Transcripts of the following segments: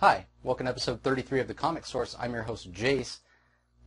Hi, welcome to episode 33 of The Comic Source. I'm your host, Jace.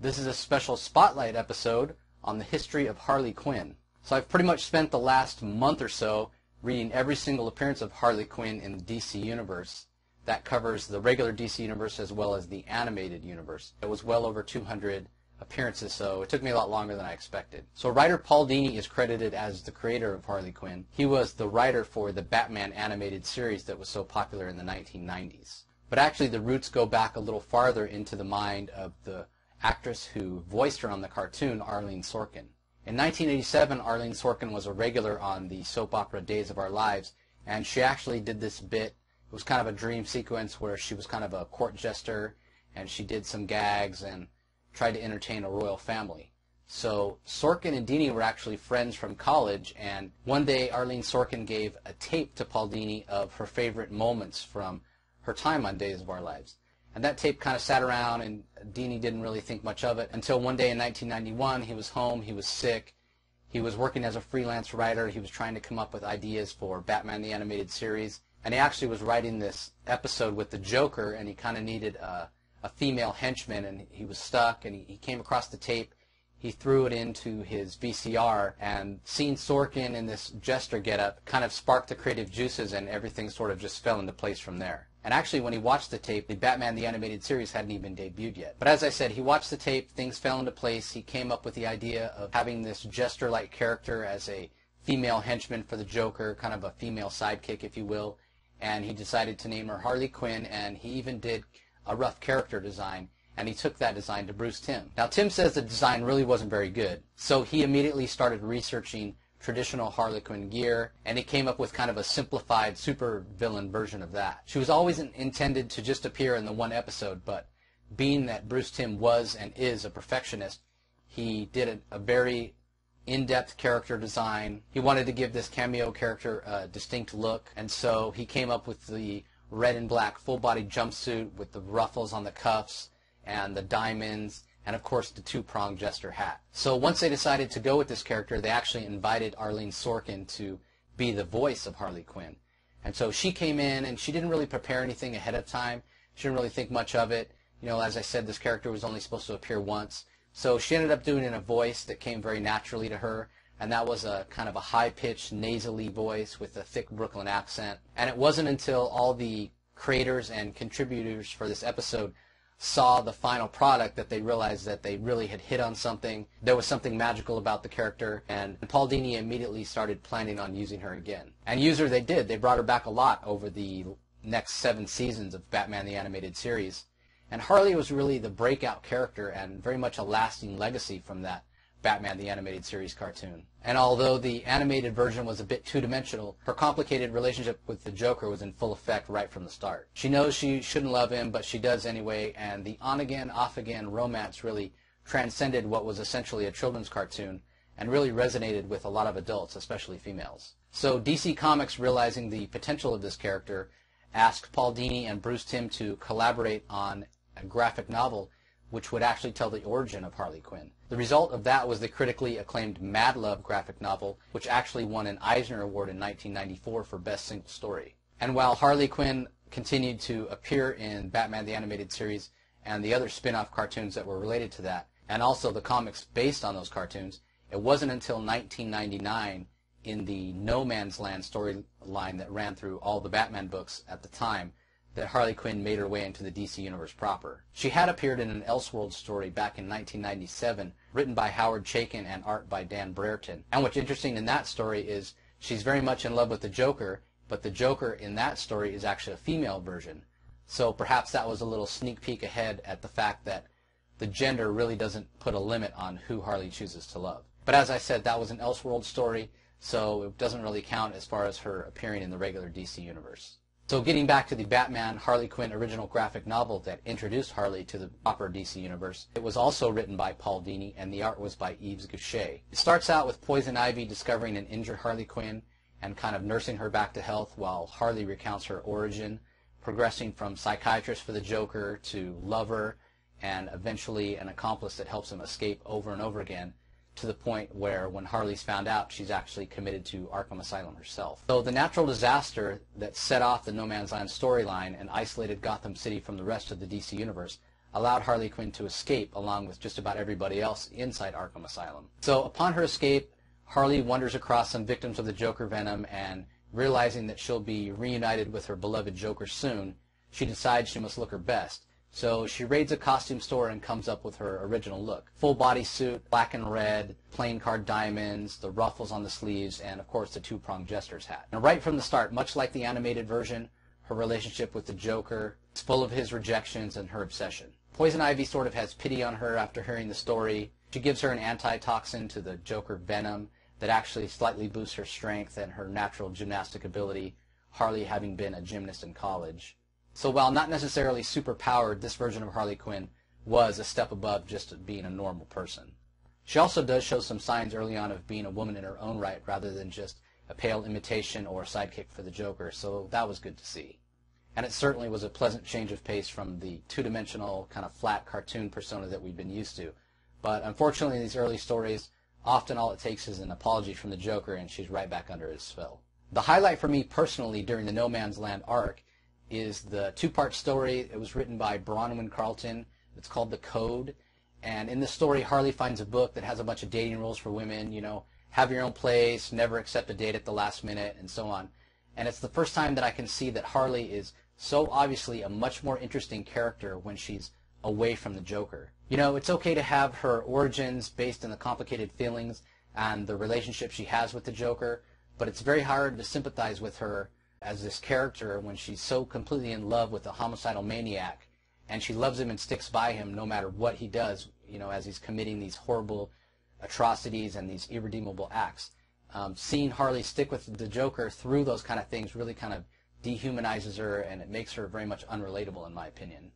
This is a special spotlight episode on the history of Harley Quinn. So I've pretty much spent the last month or so reading every single appearance of Harley Quinn in the DC Universe. That covers the regular DC Universe as well as the animated universe. It was well over 200 appearances, so it took me a lot longer than I expected. So writer Paul Dini is credited as the creator of Harley Quinn. He was the writer for the Batman animated series that was so popular in the 1990s. But actually the roots go back a little farther into the mind of the actress who voiced her on the cartoon, Arlene Sorkin. In 1987, Arlene Sorkin was a regular on the soap opera Days of Our Lives, and she actually did this bit. It was kind of a dream sequence where she was kind of a court jester, and she did some gags and tried to entertain a royal family. So Sorkin and Dini were actually friends from college, and one day Arlene Sorkin gave a tape to Paul Dini of her favorite moments from her time on Days of Our Lives. And that tape kind of sat around, and Dini didn't really think much of it until one day in 1991, he was home, he was sick, he was working as a freelance writer, he was trying to come up with ideas for Batman the Animated Series, and he actually was writing this episode with the Joker, and he kind of needed a female henchman, and he was stuck, and he came across the tape. He threw it into his VCR, and seeing Sorkin in this jester getup kind of sparked the creative juices, and everything sort of just fell into place from there. And actually, when he watched the tape, the Batman the Animated Series hadn't even debuted yet. But as I said, he watched the tape, things fell into place, he came up with the idea of having this jester-like character as a female henchman for the Joker, kind of a female sidekick, if you will, and he decided to name her Harley Quinn, and he even did a rough character design, and he took that design to Bruce Timm. Now, Timm says the design really wasn't very good, so he immediately started researching traditional Harley Quinn gear, and he came up with kind of a simplified super-villain version of that. She was always intended to just appear in the one episode, but being that Bruce Timm was and is a perfectionist, he did a very in-depth character design. He wanted to give this cameo character a distinct look, and so he came up with the red and black full-body jumpsuit with the ruffles on the cuffs and the diamonds, and of course the two-pronged jester hat. So once they decided to go with this character, they actually invited Arlene Sorkin to be the voice of Harley Quinn. And so she came in, and she didn't really prepare anything ahead of time. She didn't really think much of it. You know, as I said, this character was only supposed to appear once. So she ended up doing it in a voice that came very naturally to her, and that was a kind of a high-pitched, nasally voice with a thick Brooklyn accent. And it wasn't until all the creators and contributors for this episode saw the final product that they realized that they really had hit on something. There was something magical about the character, and Paul Dini immediately started planning on using her again. And use her they did. They brought her back a lot over the next 7 seasons of Batman the Animated Series. And Harley was really the breakout character and very much a lasting legacy from that Batman the Animated Series cartoon. And although the animated version was a bit two-dimensional, her complicated relationship with the Joker was in full effect right from the start. She knows she shouldn't love him, but she does anyway, and the on-again, off-again romance really transcended what was essentially a children's cartoon and really resonated with a lot of adults, especially females. So DC Comics, realizing the potential of this character, asked Paul Dini and Bruce Timm to collaborate on a graphic novel which would actually tell the origin of Harley Quinn. The result of that was the critically acclaimed Mad Love graphic novel, which actually won an Eisner Award in 1994 for Best Single Story. And while Harley Quinn continued to appear in Batman the Animated Series and the other spin-off cartoons that were related to that, and also the comics based on those cartoons, it wasn't until 1999 in the No Man's Land storyline that ran through all the Batman books at the time that Harley Quinn made her way into the DC Universe proper. She had appeared in an Elseworlds story back in 1997, written by Howard Chaykin and art by Dan Brereton. And what's interesting in that story is she's very much in love with the Joker, but the Joker in that story is actually a female version. So perhaps that was a little sneak peek ahead at the fact that the gender really doesn't put a limit on who Harley chooses to love. But as I said, that was an Elseworlds story, so it doesn't really count as far as her appearing in the regular DC Universe. So getting back to the Batman Harley Quinn original graphic novel that introduced Harley to the proper DC Universe, it was also written by Paul Dini, and the art was by Yves Goucher. It starts out with Poison Ivy discovering an injured Harley Quinn and kind of nursing her back to health while Harley recounts her origin, progressing from psychiatrist for the Joker to lover and eventually an accomplice that helps him escape over and over again, to the point where when Harley's found out, she's actually committed to Arkham Asylum herself. So the natural disaster that set off the No Man's Land storyline and isolated Gotham City from the rest of the DC universe allowed Harley Quinn to escape along with just about everybody else inside Arkham Asylum. So upon her escape, Harley wanders across some victims of the Joker venom, and realizing that she'll be reunited with her beloved Joker soon, she decides she must look her best. So she raids a costume store and comes up with her original look. Full body suit, black and red, playing card diamonds, the ruffles on the sleeves, and of course the two-pronged jester's hat. And right from the start, much like the animated version, her relationship with the Joker is full of his rejections and her obsession. Poison Ivy sort of has pity on her after hearing the story. She gives her an antitoxin to the Joker venom that actually slightly boosts her strength and her natural gymnastic ability, Harley having been a gymnast in college. So while not necessarily super-powered, this version of Harley Quinn was a step above just being a normal person. She also does show some signs early on of being a woman in her own right rather than just a pale imitation or a sidekick for the Joker, so that was good to see. And it certainly was a pleasant change of pace from the two-dimensional, kind of flat cartoon persona that we've been used to. But unfortunately, in these early stories, often all it takes is an apology from the Joker and she's right back under his spell. The highlight for me personally during the No Man's Land arc is the two-part story. It was written by Bronwyn Carlton. It's called The Code. And in the story, Harley finds a book that has a bunch of dating rules for women, have your own place, never accept a date at the last minute, and so on. And it's the first time that I can see that Harley is so obviously a much more interesting character when she's away from the Joker. It's okay to have her origins based on the complicated feelings and the relationship she has with the Joker, but it's very hard to sympathize with her as this character when she's so completely in love with a homicidal maniac, and she loves him and sticks by him no matter what he does, as he's committing these horrible atrocities and these irredeemable acts. Seeing Harley stick with the Joker through those kind of things really kind of dehumanizes her, and it makes her very much unrelatable in my opinion.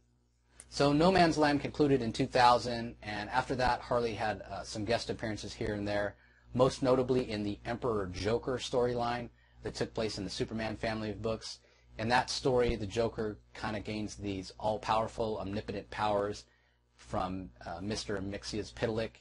So No Man's Land concluded in 2000, and after that Harley had some guest appearances here and there, most notably in the Emperor Joker storyline that took place in the Superman family of books. In that story, the Joker kind of gains these all-powerful, omnipotent powers from Mr. Mxyzptlk.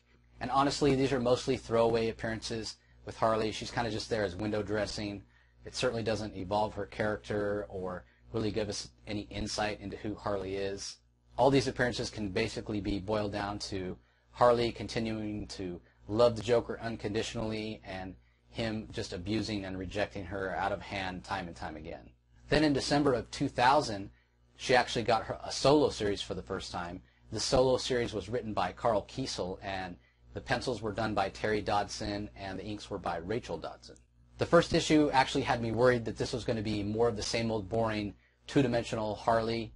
And honestly, these are mostly throwaway appearances with Harley. She's kind of just there as window dressing. It certainly doesn't evolve her character or really give us any insight into who Harley is. All these appearances can basically be boiled down to Harley continuing to love the Joker unconditionally and him just abusing and rejecting her out of hand time and time again. Then in December of 2000, she actually got a solo series for the first time. The solo series was written by Carl Kiesel, and the pencils were done by Terry Dodson, and the inks were by Rachel Dodson. The first issue actually had me worried that this was going to be more of the same old boring two-dimensional Harley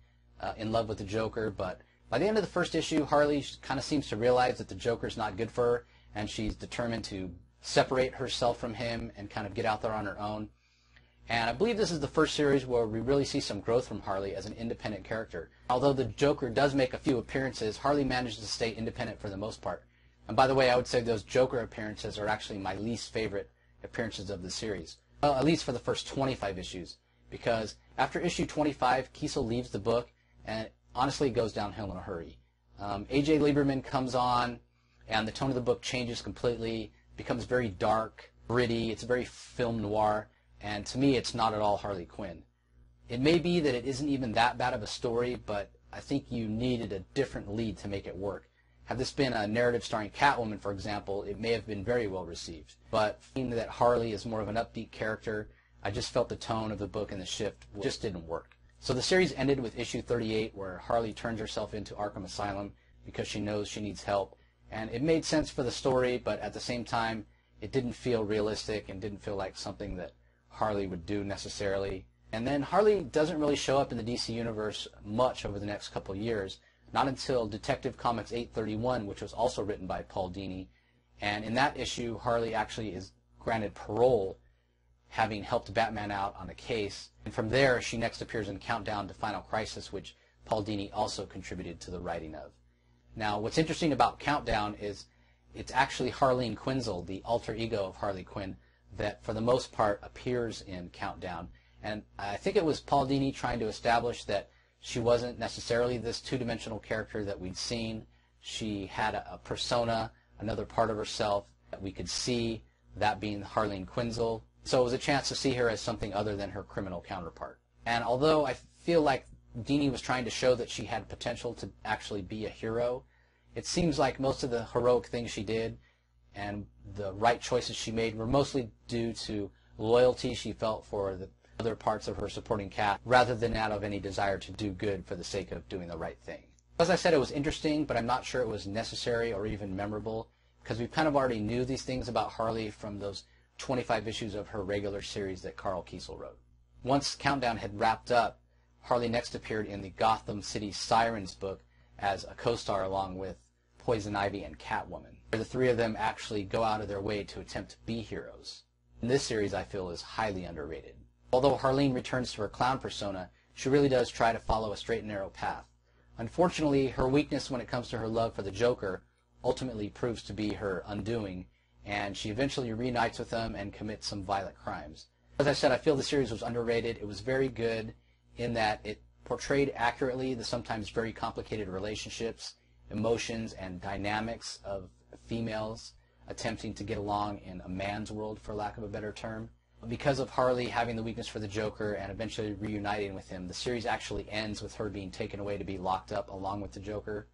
in love with the Joker, but by the end of the first issue, Harley kind of seems to realize that the Joker's not good for her, and she's determined to separate herself from him and kind of get out there on her own. And I believe this is the first series where we really see some growth from Harley as an independent character. Although the Joker does make a few appearances, Harley manages to stay independent for the most part. And by the way, I would say those Joker appearances are actually my least favorite appearances of the series. Well, at least for the first 25 issues. Because after issue 25, Kiesel leaves the book, and honestly it goes downhill in a hurry. A.J. Lieberman comes on, and the tone of the book changes completely, becomes very dark, gritty, it's very film noir, and to me it's not at all Harley Quinn. It may be that it isn't even that bad of a story, but I think you needed a different lead to make it work. Had this been a narrative starring Catwoman, for example, it may have been very well received. But seeing that Harley is more of an upbeat character, I just felt the tone of the book and the shift just didn't work. So the series ended with issue 38, where Harley turns herself into Arkham Asylum because she knows she needs help. And it made sense for the story, but at the same time, it didn't feel realistic and didn't feel like something that Harley would do necessarily. And then Harley doesn't really show up in the DC Universe much over the next couple of years, not until Detective Comics 831, which was also written by Paul Dini. And in that issue, Harley actually is granted parole, having helped Batman out on a case. And from there, she next appears in Countdown to Final Crisis, which Paul Dini also contributed to the writing of. Now, what's interesting about Countdown is it's actually Harleen Quinzel, the alter ego of Harley Quinn, that for the most part appears in Countdown. And I think it was Paul Dini trying to establish that she wasn't necessarily this two-dimensional character that we'd seen. She had a persona another part of herself that we could see, that being Harley Quinzel. So it was a chance to see her as something other than her criminal counterpart. And although I feel like Dini was trying to show that she had potential to actually be a hero, it seems like most of the heroic things she did and the right choices she made were mostly due to loyalty she felt for the other parts of her supporting cast, rather than out of any desire to do good for the sake of doing the right thing. As I said, it was interesting, but I'm not sure it was necessary or even memorable, because we kind of already knew these things about Harley from those 25 issues of her regular series that Carl Kiesel wrote. Once Countdown had wrapped up, Harley next appeared in the Gotham City Sirens book as a co-star along with Poison Ivy and Catwoman, where the three of them actually go out of their way to attempt to be heroes. And this series, I feel, is highly underrated. Although Harleen returns to her clown persona, she really does try to follow a straight and narrow path. Unfortunately, her weakness when it comes to her love for the Joker ultimately proves to be her undoing, and she eventually reunites with him and commits some violent crimes. As I said, I feel the series was underrated. It was very good in that it portrayed accurately the sometimes very complicated relationships, emotions, and dynamics of females attempting to get along in a man's world, for lack of a better term. Because of Harley having the weakness for the Joker and eventually reuniting with him, the series actually ends with her being taken away to be locked up along with the Joker.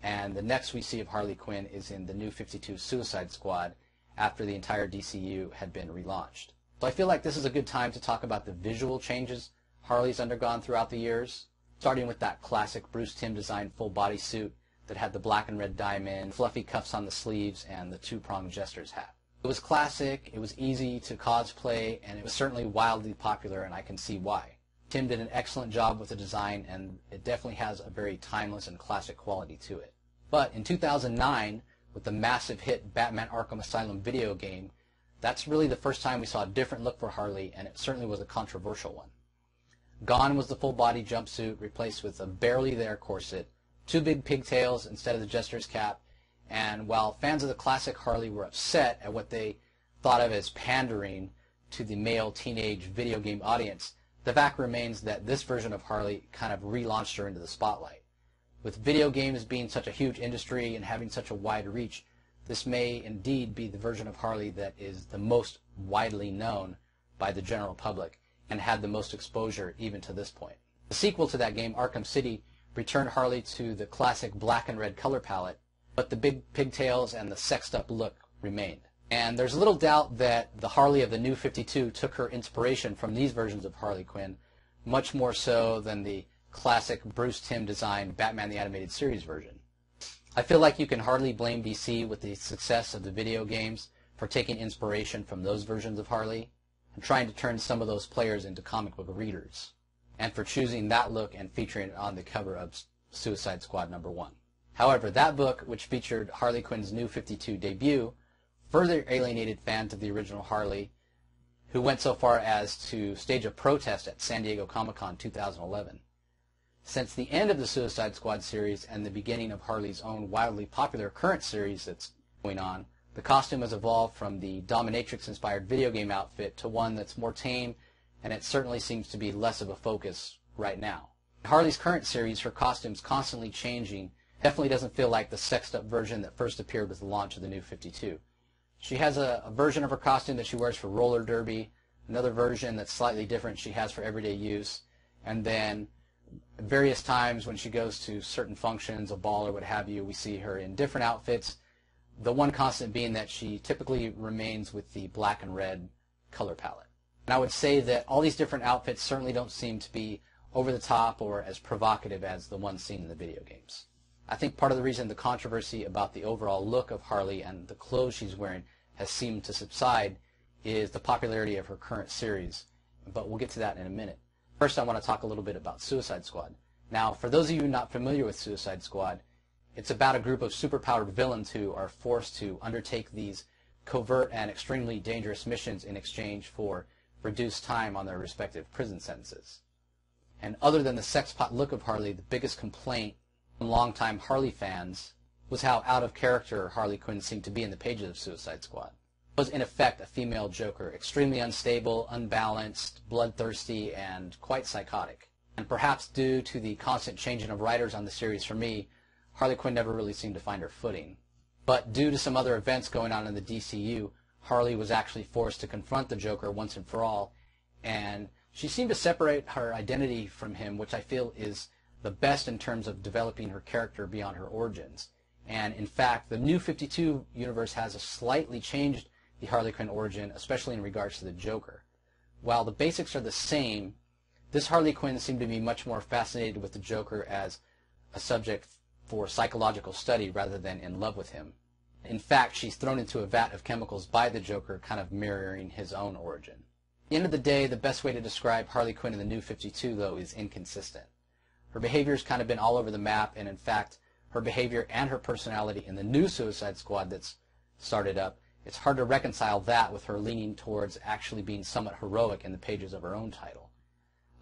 And the next we see of Harley Quinn is in the New 52 Suicide Squad after the entire DCU had been relaunched. So I feel like this is a good time to talk about the visual changes Harley's undergone throughout the years, starting with that classic Bruce Timm designed full body suit that had the black and red diamond, fluffy cuffs on the sleeves, and the two-pronged jester's hat. It was classic, it was easy to cosplay, and it was certainly wildly popular, and I can see why. Timm did an excellent job with the design, and it definitely has a very timeless and classic quality to it. But in 2009, with the massive hit Batman Arkham Asylum video game, that's really the first time we saw a different look for Harley, and it certainly was a controversial one. Gone was the full-body jumpsuit, replaced with a barely there corset, two big pigtails instead of the jester's cap, and while fans of the classic Harley were upset at what they thought of as pandering to the male teenage video game audience, the fact remains that this version of Harley kind of relaunched her into the spotlight. With video games being such a huge industry and having such a wide reach, this may indeed be the version of Harley that is the most widely known by the general public and had the most exposure even to this point. The sequel to that game, Arkham City, returned Harley to the classic black and red color palette, but the big pigtails and the sexed up look remained. And there's little doubt that the Harley of the New 52 took her inspiration from these versions of Harley Quinn, much more so than the classic Bruce Timm designed Batman the Animated Series version. I feel like you can hardly blame DC with the success of the video games for taking inspiration from those versions of Harley and trying to turn some of those players into comic book readers, and for choosing that look and featuring it on the cover of Suicide Squad #1. However, that book, which featured Harley Quinn's New 52 debut, further alienated fans of the original Harley, who went so far as to stage a protest at San Diego Comic-Con 2011. Since the end of the Suicide Squad series and the beginning of Harley's own wildly popular current series that's going on, the costume has evolved from the dominatrix-inspired video game outfit to one that's more tame, and it certainly seems to be less of a focus right now. In Harley's current series, her costume's constantly changing, definitely doesn't feel like the sexed up version that first appeared with the launch of the New 52. She has a version of her costume that she wears for roller derby, another version that's slightly different she has for everyday use, and then various times when she goes to certain functions, a ball or what have you, we see her in different outfits, the one constant being that she typically remains with the black and red color palette. And I would say that all these different outfits certainly don't seem to be over the top or as provocative as the ones seen in the video games. I think part of the reason the controversy about the overall look of Harley and the clothes she's wearing has seemed to subside is the popularity of her current series, but we'll get to that in a minute. First, I want to talk a little bit about Suicide Squad. Now, for those of you not familiar with Suicide Squad, it's about a group of superpowered villains who are forced to undertake these covert and extremely dangerous missions in exchange for reduced time on their respective prison sentences. And other than the sex-pot look of Harley, the biggest complaint from longtime Harley fans was how out of character Harley Quinn seemed to be in the pages of Suicide Squad. It was in effect a female Joker, extremely unstable, unbalanced, bloodthirsty, and quite psychotic. And perhaps due to the constant changing of writers on the series, for me, Harley Quinn never really seemed to find her footing. But due to some other events going on in the DCU, Harley was actually forced to confront the Joker once and for all, and she seemed to separate her identity from him, which I feel is the best in terms of developing her character beyond her origins. And in fact, the New 52 universe has slightly changed the Harley Quinn origin, especially in regards to the Joker. While the basics are the same, this Harley Quinn seemed to be much more fascinated with the Joker as a subject for psychological study rather than in love with him. In fact, she's thrown into a vat of chemicals by the Joker, kind of mirroring his own origin. At the end of the day, the best way to describe Harley Quinn in the New 52, though, is inconsistent. Her behavior's kind of been all over the map, and in fact, her behavior and her personality in the new Suicide Squad that's started up, it's hard to reconcile that with her leaning towards actually being somewhat heroic in the pages of her own title.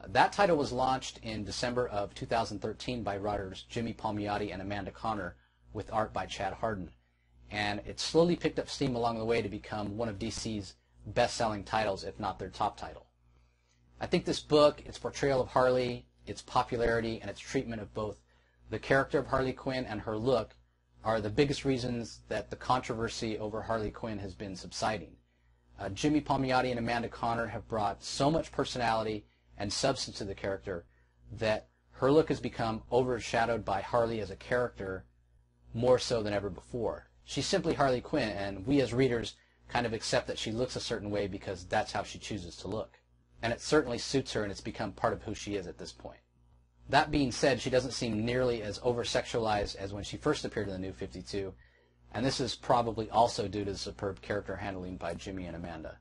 That title was launched in December of 2013 by writers Jimmy Palmiotti and Amanda Conner with art by Chad Hardin, and it slowly picked up steam along the way to become one of DC's best-selling titles, if not their top title. I think this book, its portrayal of Harley, its popularity, and its treatment of both the character of Harley Quinn and her look are the biggest reasons that the controversy over Harley Quinn has been subsiding. Jimmy Palmiotti and Amanda Conner have brought so much personality and substance to the character that her look has become overshadowed by Harley as a character more so than ever before. She's simply Harley Quinn, and we as readers kind of accept that she looks a certain way because that's how she chooses to look. And it certainly suits her, and it's become part of who she is at this point. That being said, she doesn't seem nearly as over-sexualized as when she first appeared in the New 52, and this is probably also due to the superb character handling by Jimmy and Amanda.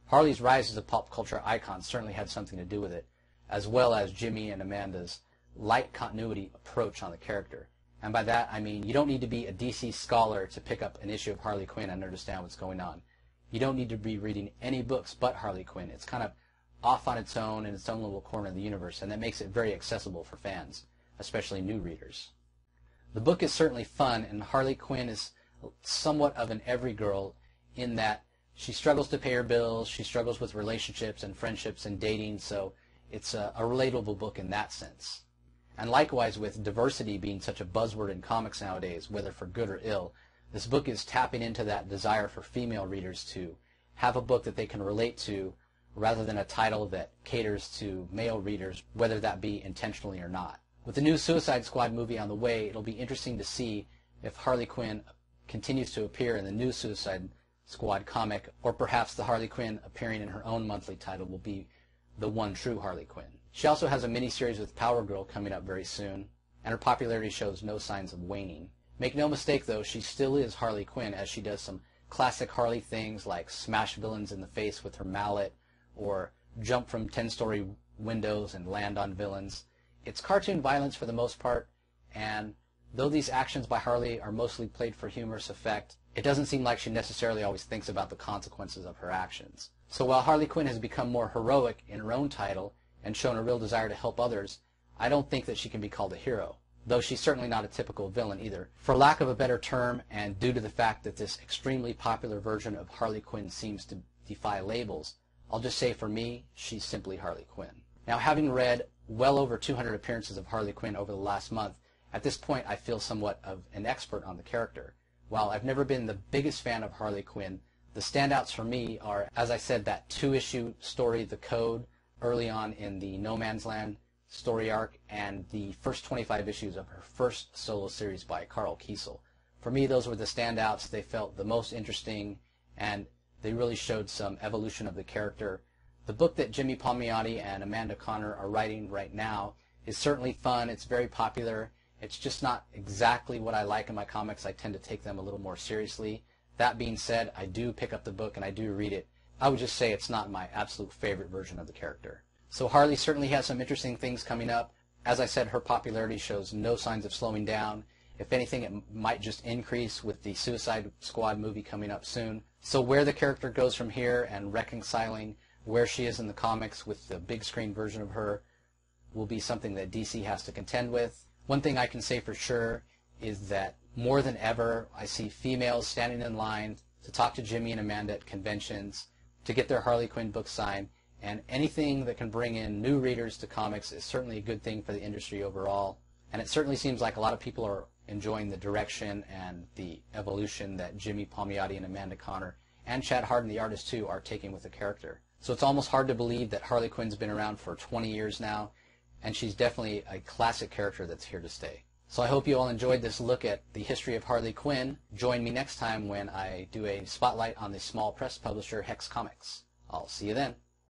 Harley's rise as a pop culture icon certainly had something to do with it, as well as Jimmy and Amanda's light continuity approach on the character. And by that, I mean you don't need to be a DC scholar to pick up an issue of Harley Quinn and understand what's going on. You don't need to be reading any books but Harley Quinn. It's kind of off on its own in its own little corner of the universe, and that makes it very accessible for fans, especially new readers. The book is certainly fun, and Harley Quinn is somewhat of an every girl in that she struggles to pay her bills, she struggles with relationships and friendships and dating, so it's a relatable book in that sense. And likewise, with diversity being such a buzzword in comics nowadays, whether for good or ill, this book is tapping into that desire for female readers to have a book that they can relate to rather than a title that caters to male readers, whether that be intentionally or not. With the new Suicide Squad movie on the way, it'll be interesting to see if Harley Quinn continues to appear in the new Suicide Squad comic, or perhaps the Harley Quinn appearing in her own monthly title will be the one true Harley Quinn. She also has a miniseries with Power Girl coming up very soon, and her popularity shows no signs of waning. Make no mistake though, she still is Harley Quinn, as she does some classic Harley things like smash villains in the face with her mallet, or jump from 10-story windows and land on villains. It's cartoon violence for the most part, and though these actions by Harley are mostly played for humorous effect, it doesn't seem like she necessarily always thinks about the consequences of her actions. So while Harley Quinn has become more heroic in her own title and shown a real desire to help others, I don't think that she can be called a hero, though she's certainly not a typical villain either. For lack of a better term, and due to the fact that this extremely popular version of Harley Quinn seems to defy labels, I'll just say for me, she's simply Harley Quinn. Now, having read well over 200 appearances of Harley Quinn over the last month, at this point I feel somewhat of an expert on the character. While I've never been the biggest fan of Harley Quinn, the standouts for me are, as I said, that 2-issue story, The Code, early on in the No Man's Land story arc, and the first 25 issues of her first solo series by Carl Kiesel. For me, those were the standouts. They felt the most interesting, and they really showed some evolution of the character. The book that Jimmy Palmiotti and Amanda Conner are writing right now is certainly fun. It's very popular. It's just not exactly what I like in my comics. I tend to take them a little more seriously. That being said, I do pick up the book and I do read it. I would just say it's not my absolute favorite version of the character. So Harley certainly has some interesting things coming up. As I said, her popularity shows no signs of slowing down. If anything, it might just increase with the Suicide Squad movie coming up soon. So where the character goes from here and reconciling where she is in the comics with the big screen version of her will be something that DC has to contend with. One thing I can say for sure is that more than ever, I see females standing in line to talk to Jimmy and Amanda at conventions, to get their Harley Quinn book signed, and anything that can bring in new readers to comics is certainly a good thing for the industry overall. And it certainly seems like a lot of people are enjoying the direction and the evolution that Jimmy Palmiotti and Amanda Conner and Chad Hardin, the artist too, are taking with the character. So it's almost hard to believe that Harley Quinn's been around for 20 years now, and she's definitely a classic character that's here to stay. So I hope you all enjoyed this look at the history of Harley Quinn. Join me next time when I do a spotlight on the small press publisher Hex Comics. I'll see you then.